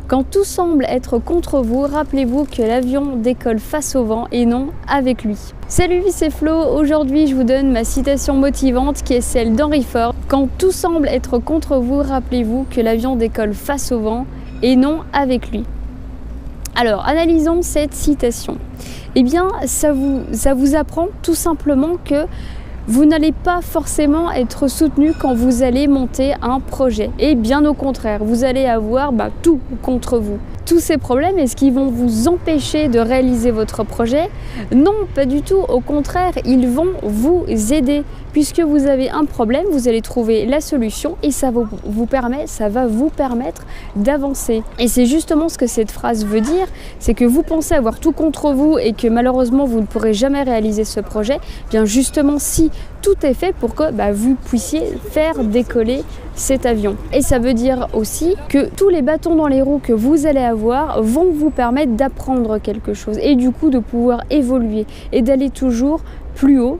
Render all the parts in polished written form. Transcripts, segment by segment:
Quand tout semble être contre vous, rappelez-vous que l'avion décolle face au vent et non avec lui. Salut, c'est Flo. Aujourd'hui, je vous donne ma citation motivante qui est celle d'Henry Ford. Quand tout semble être contre vous, rappelez-vous que l'avion décolle face au vent et non avec lui. Alors, analysons cette citation. Eh bien, ça vous apprend tout simplement que vous n'allez pas forcément être soutenu quand vous allez monter un projet. Et bien au contraire, vous allez avoir tout contre vous. Tous ces problèmes, est-ce qu'ils vont vous empêcher de réaliser votre projet? Non, pas du tout. Au contraire, ils vont vous aider. Puisque vous avez un problème, vous allez trouver la solution et ça va vous permettre d'avancer. Et c'est justement ce que cette phrase veut dire, c'est que vous pensez avoir tout contre vous et que malheureusement vous ne pourrez jamais réaliser ce projet. Bien justement, si tout est fait pour que vous puissiez faire décoller cet avion. Et ça veut dire aussi que tous les bâtons dans les roues que vous allez avoir vont vous permettre d'apprendre quelque chose et du coup de pouvoir évoluer et d'aller toujours plus haut,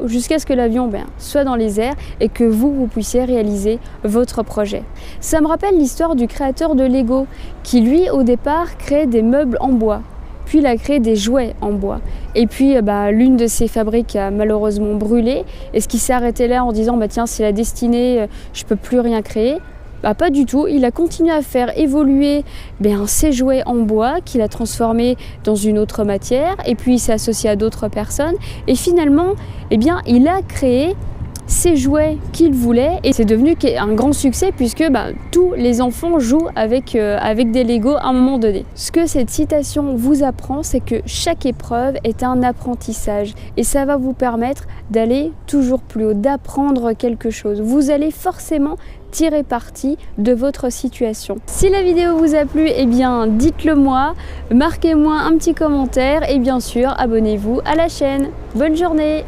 jusqu'à ce que l'avion soit dans les airs et que vous puissiez réaliser votre projet. Ça me rappelle l'histoire du créateur de Lego qui lui au départ créait des meubles en bois. Puis il a créé des jouets en bois. Et puis l'une de ses fabriques a malheureusement brûlé. Est-ce qu'il s'est arrêté là en disant tiens, c'est la destinée, je peux plus rien créer? Pas du tout, il a continué à faire évoluer ses jouets en bois qu'il a transformés dans une autre matière et puis il s'est associé à d'autres personnes et finalement il a créé ces jouets qu'il voulait et c'est devenu un grand succès puisque tous les enfants jouent avec des Lego à un moment donné. Ce que cette citation vous apprend, c'est que chaque épreuve est un apprentissage et ça va vous permettre d'aller toujours plus haut, d'apprendre quelque chose. Vous allez forcément tirer parti de votre situation. Si la vidéo vous a plu, dites-le moi, marquez-moi un petit commentaire et bien sûr abonnez-vous à la chaîne. Bonne journée!